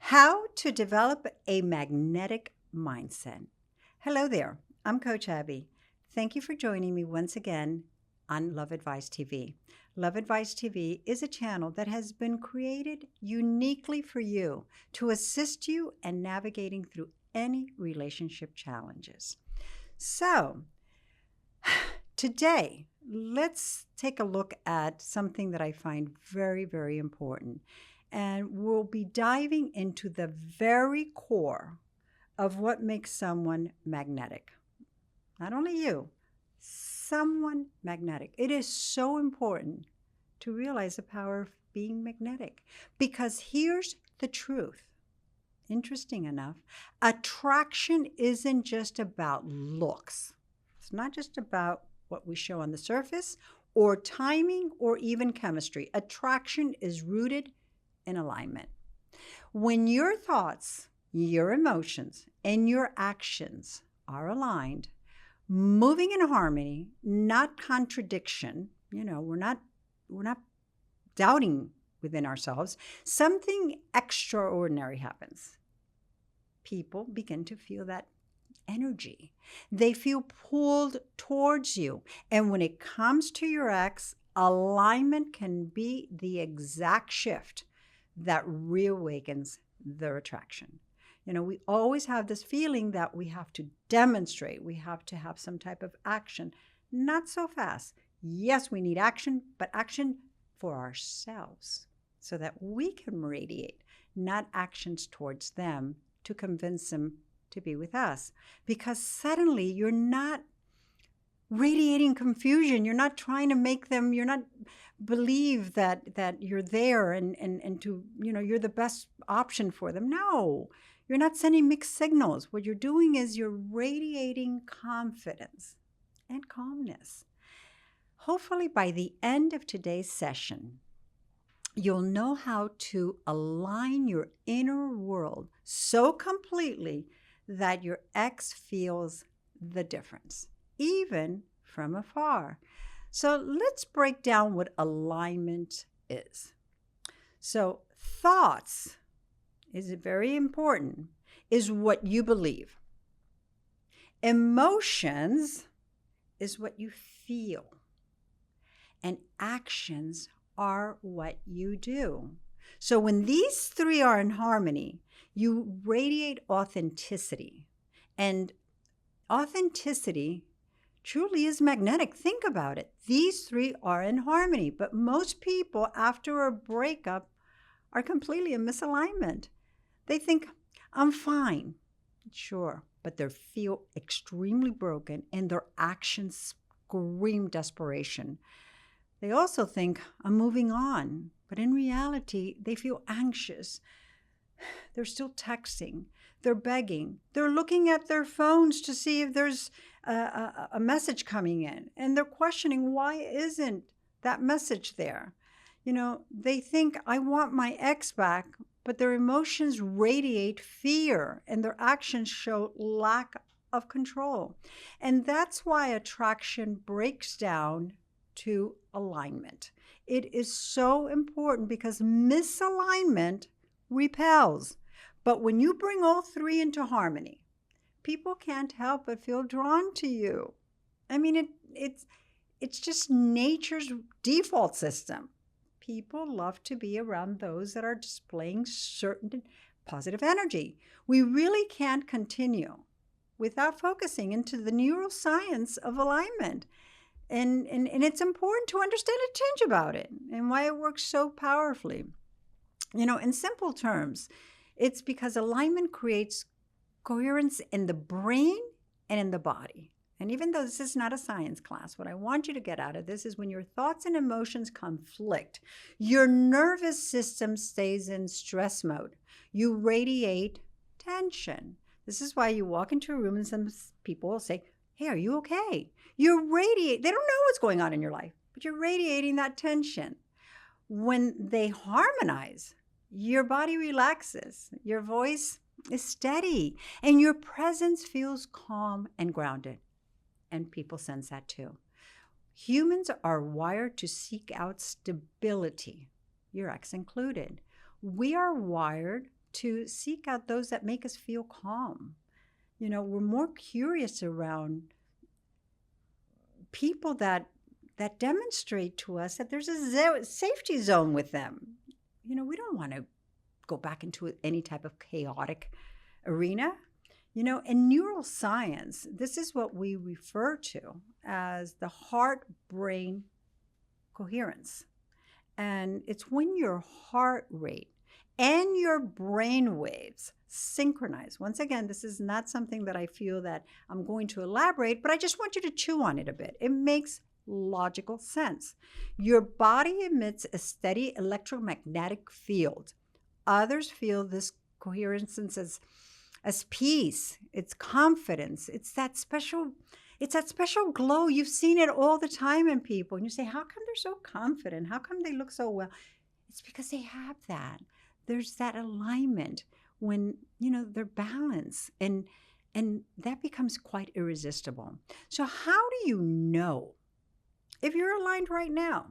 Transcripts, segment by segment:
How to develop a magnetic mindset. Hello there. I'm Coach Abby. Thank you for joining me once again on Love Advice TV. Love Advice TV is a channel that has been created uniquely for you to assist you in navigating through any relationship challenges. So, today, let's take a look at something that I find very, very important. And we'll be diving into the very core of what makes someone magnetic. Not only you, someone magnetic. It is so important to realize the power of being magnetic, because here's the truth. Interesting enough, attraction isn't just about looks. It's not just about what we show on the surface or timing or even chemistry. Attraction is rooted in alignment. When your thoughts, your emotions, and your actions are aligned, moving in harmony, not contradiction, we're not doubting within ourselves, something extraordinary happens. People begin to feel that energy. They feel pulled towards you. And when it comes to your ex, alignment can be the exact shift that reawakens their attraction. We always have this feeling that we have to demonstrate, we have to have some type of action. Not so fast. Yes, we need action, but action for ourselves so that we can radiate, not actions towards them to convince them to be with us. Because suddenly you're not radiating confusion. You're not trying to make them, you're not believe that you're there and to, you're the best option for them. No, you're not sending mixed signals. What you're doing is you're radiating confidence and calmness. Hopefully by the end of today's session, you'll know how to align your inner world so completely that your ex feels the difference, even from afar. So let's break down what alignment is. So thoughts is very important, is what you believe. Emotions is what you feel. And actions are what you do. So when these three are in harmony, you radiate authenticity. And authenticity truly is magnetic. Think about it. These three are in harmony, but most people after a breakup are completely in misalignment. They think, I'm fine. Sure, but they feel extremely broken and their actions scream desperation. They also think, I'm moving on, but in reality, they feel anxious. They're still texting. They're begging. They're looking at their phones to see if there's a message coming in. And they're questioning, why isn't that message there? They think, I want my ex back, but their emotions radiate fear and their actions show lack of control. And that's why attraction breaks down to alignment. It is so important because misalignment repels. But when you bring all three into harmony, people can't help but feel drawn to you. I mean, it's just nature's default system. People love to be around those that are displaying certain positive energy. We really can't continue without focusing into the neuroscience of alignment. And it's important to understand and change about it and why it works so powerfully. In simple terms, it's because alignment creates coherence in the brain and in the body. And even though this is not a science class, what I want you to get out of this is when your thoughts and emotions conflict, your nervous system stays in stress mode. You radiate tension. This is why you walk into a room and some people will say, hey, are you okay? They don't know what's going on in your life, but you're radiating that tension. When they harmonize, your body relaxes, your voice is steady, and your presence feels calm and grounded. And people sense that too. Humans are wired to seek out stability, your ex included. We are wired to seek out those that make us feel calm. We're more curious around people that demonstrate to us that there's a safety zone with them. We don't want to go back into any type of chaotic arena. In neuroscience, this is what we refer to as the heart-brain coherence. And it's when your heart rate and your brain waves synchronize. Once again, this is not something that I feel that I'm going to elaborate, but I just want you to chew on it a bit. It makes logical sense. Your body emits a steady electromagnetic field. Others feel this coherence as peace, it's confidence, it's that special glow. You've seen it all the time in people. And you say, how come they're so confident? How come they look so well? It's because they have that. There's that alignment when, they're balanced. And that becomes quite irresistible. So how do you know if you're aligned right now?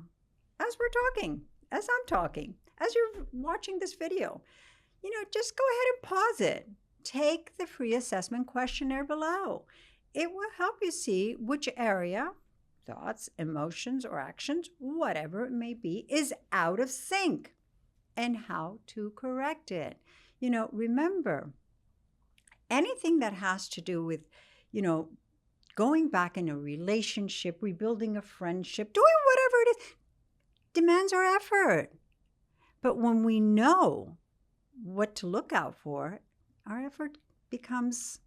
As we're talking, as I'm talking, as you're watching this video, just go ahead and pause it. Take the free assessment questionnaire below. It will help you see which area, thoughts, emotions, or actions, whatever it may be, is out of sync and how to correct it. Remember, anything that has to do with, going back in a relationship, rebuilding a friendship, doing whatever it is, demands our effort. But when we know what to look out for, our effort becomes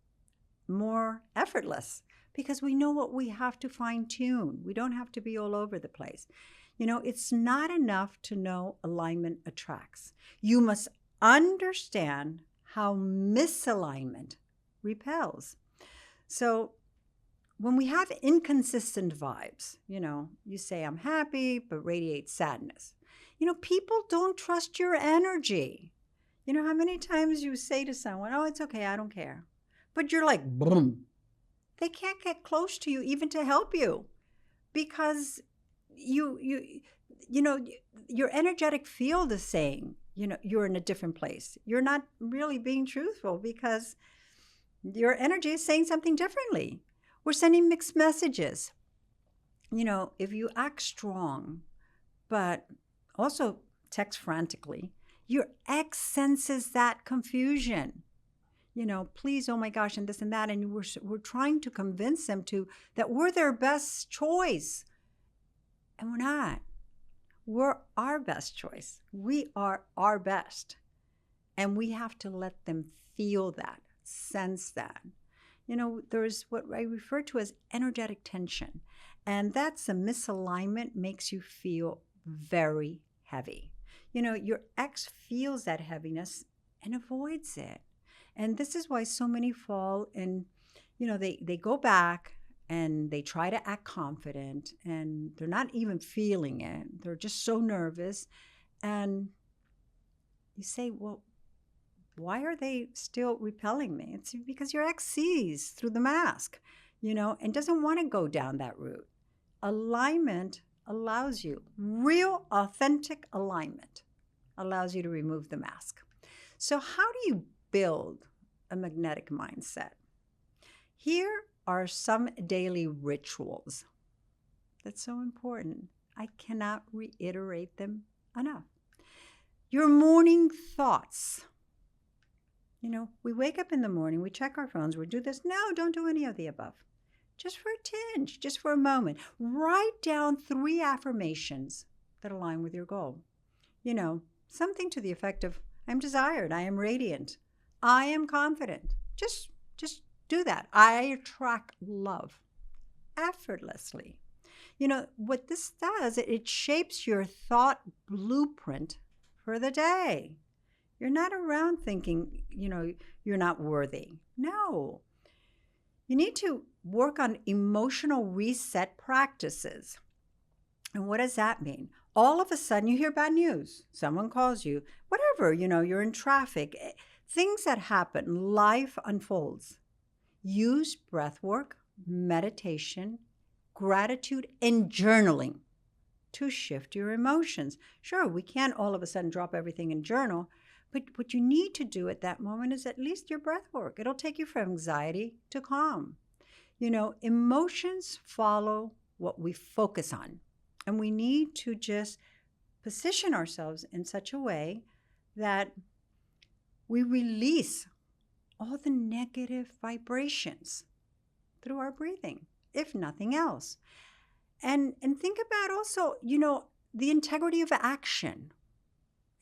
more effortless because we know what we have to fine tune. We don't have to be all over the place. It's not enough to know alignment attracts. You must understand how misalignment repels. So when we have inconsistent vibes, you say, I'm happy, but radiate sadness. People don't trust your energy. How many times you say to someone, oh, it's okay, I don't care. But you're like, boom. They can't get close to you even to help you because your energetic field is saying, you're in a different place. You're not really being truthful because your energy is saying something differently. We're sending mixed messages. If you act strong, but also text frantically, your ex senses that confusion. Please, oh my gosh, and this and that. And we're trying to convince them that we're their best choice. And we're not. We're our best choice. We are our best. And we have to let them feel that, sense that. There's what I refer to as energetic tension. And that's a misalignment makes you feel very heavy. Your ex feels that heaviness and avoids it. And this is why so many fall in, they go back and they try to act confident and they're not even feeling it. They're just so nervous. And you say, well, why are they still repelling me? It's because your ex sees through the mask, and doesn't want to go down that route. Alignment allows you, real authentic alignment allows you to remove the mask. So how do you build a magnetic mindset? Here are some daily rituals. That's so important. I cannot reiterate them enough. Your morning thoughts. We wake up in the morning, we check our phones, we do this. No, don't do any of the above. Just for a tinge, just for a moment. Write down 3 affirmations that align with your goal. Something to the effect of, I'm desired, I am radiant, I am confident. Just do that. I attract love effortlessly. What this does, it shapes your thought blueprint for the day. You're not around thinking, you're not worthy. No. You need to work on emotional reset practices. And what does that mean? All of a sudden you hear bad news. Someone calls you, whatever, you're in traffic. Things that happen, life unfolds. Use breath work, meditation, gratitude, and journaling to shift your emotions. Sure, we can't all of a sudden drop everything and journal, But what you need to do at that moment is at least your breath work. It'll take you from anxiety to calm. Emotions follow what we focus on. And we need to just position ourselves in such a way that we release all the negative vibrations through our breathing, if nothing else. And think about also, the integrity of action.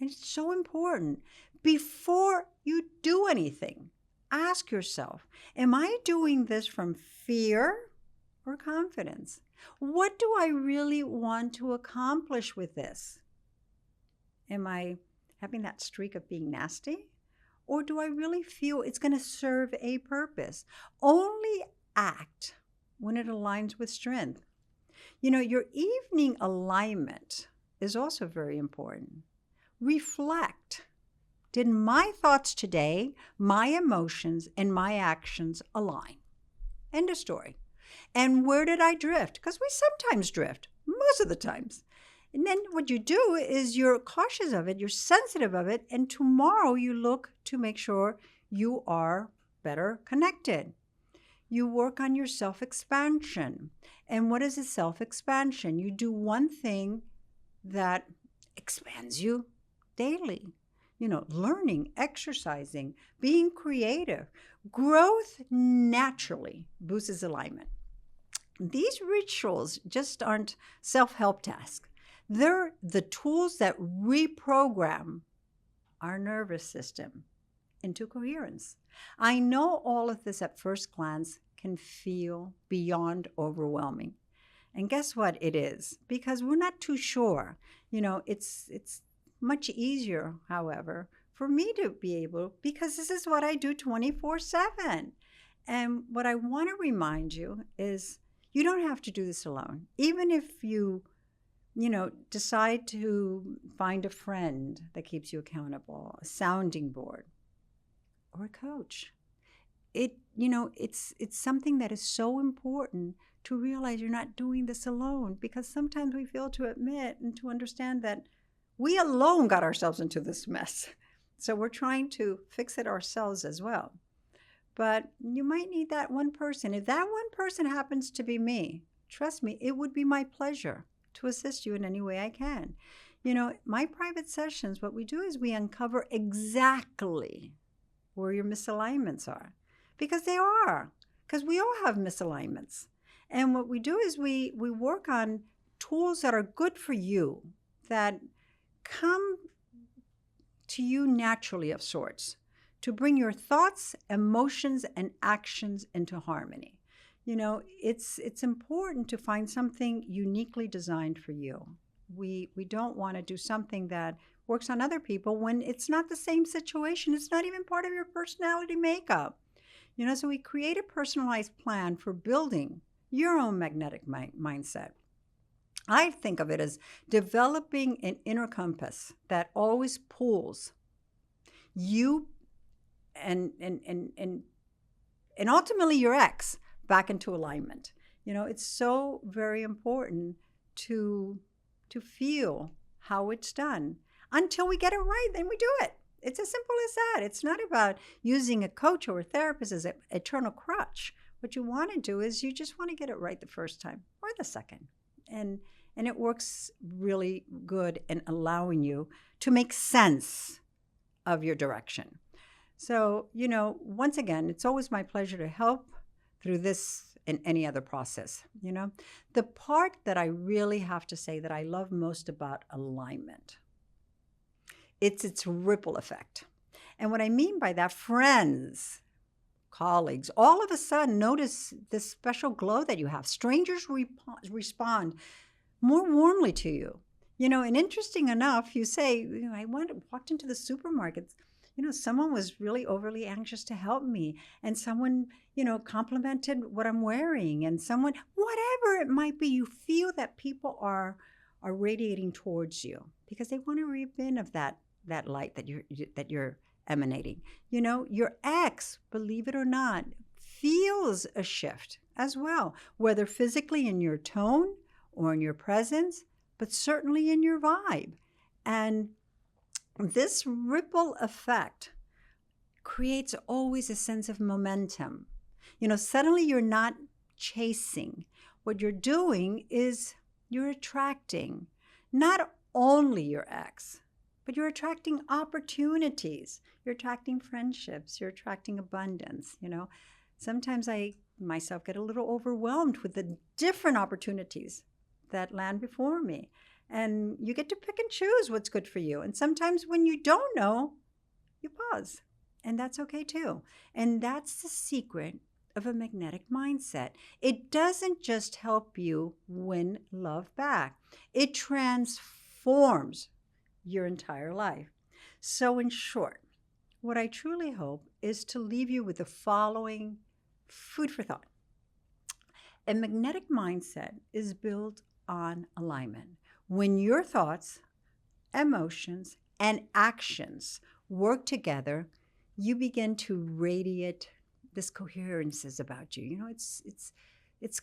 And it's so important. Before you do anything, ask yourself, am I doing this from fear or confidence? What do I really want to accomplish with this? Am I having that streak of being nasty? Or do I really feel it's going to serve a purpose? Only act when it aligns with strength. Your evening alignment is also very important. Reflect. Did my thoughts today, my emotions, and my actions align? End of story. And where did I drift? Because we sometimes drift, most of the times. And then what you do is you're cautious of it, you're sensitive of it, and tomorrow you look to make sure you are better connected. You work on your self-expansion. And what is a self-expansion? You do one thing that expands you daily. Learning, exercising, being creative. Growth naturally boosts alignment. These rituals just aren't self-help tasks. They're the tools that reprogram our nervous system into coherence. I know all of this at first glance can feel beyond overwhelming. And guess what it is? Because we're not too sure. It's much easier, however, for me to be able, because this is what I do 24/7. And what I want to remind you is you don't have to do this alone. Even if you decide to find a friend that keeps you accountable, a sounding board, or a coach. It's something that is so important to realize you're not doing this alone, because sometimes we fail to admit and to understand that we alone got ourselves into this mess. So we're trying to fix it ourselves as well. But you might need that one person. If that one person happens to be me, trust me, it would be my pleasure to assist you in any way I can. My private sessions, what we do is we uncover exactly where your misalignments are, because they are, because we all have misalignments. And what we do is we work on tools that are good for you, that come to you naturally of sorts, to bring your thoughts, emotions, and actions into harmony. It's important to find something uniquely designed for you. We don't want to do something that works on other people when it's not the same situation. It's not even part of your personality makeup. So we create a personalized plan for building your own magnetic mindset. I think of it as developing an inner compass that always pulls you and ultimately your ex back into alignment. It's so very important to feel how it's done. Until we get it right, then we do it. It's as simple as that. It's not about using a coach or a therapist as an eternal crutch. What you want to do is you just want to get it right the first time or the second. And it works really good in allowing you to make sense of your direction. So, once again, it's always my pleasure to help through this and any other process. The part that I really have to say that I love most about alignment, it's its ripple effect. And what I mean by that, friends, colleagues, all of a sudden notice this special glow that you have. Strangers respond more warmly to you. And interesting enough, you say, I walked into the supermarket. Someone was really overly anxious to help me, and someone, complimented what I'm wearing, and someone, whatever it might be, you feel that people are radiating towards you because they want to reap in of that light that you're emanating. Your ex, believe it or not, feels a shift as well, whether physically in your tone or in your presence, but certainly in your vibe. And This ripple effect creates always a sense of momentum. Suddenly you're not chasing. What you're doing is you're attracting not only your ex, but you're attracting opportunities. You're attracting friendships. You're attracting abundance. Sometimes I myself get a little overwhelmed with the different opportunities that land before me. And you get to pick and choose what's good for you. And sometimes when you don't know, you pause. And that's okay too. And that's the secret of a magnetic mindset. It doesn't just help you win love back, it transforms your entire life. So, in short, what I truly hope is to leave you with the following food for thought. A magnetic mindset is built on alignment. When your thoughts, emotions, and actions work together, you begin to radiate this coherence is about you. It's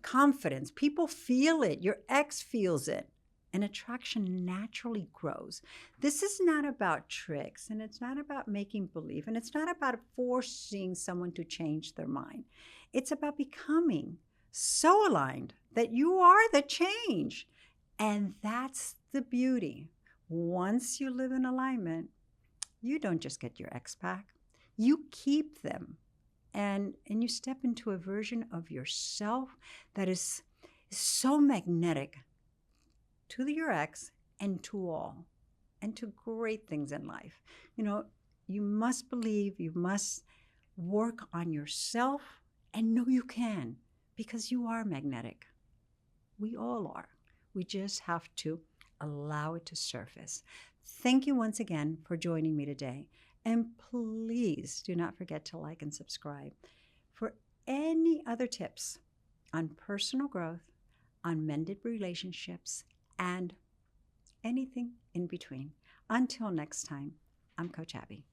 confidence. People feel it. Your ex feels it. And attraction naturally grows. This is not about tricks, and it's not about making believe, and it's not about forcing someone to change their mind. It's about becoming so aligned that you are the change. And that's the beauty. Once you live in alignment, you don't just get your ex back, you keep them. And you step into a version of yourself that is so magnetic to your ex and to all, and to great things in life. You must believe, you must work on yourself and know you can, because you are magnetic. We all are. We just have to allow it to surface. Thank you once again for joining me today. And please do not forget to like and subscribe for any other tips on personal growth, on mended relationships, and anything in between. Until next time, I'm Coach Abby.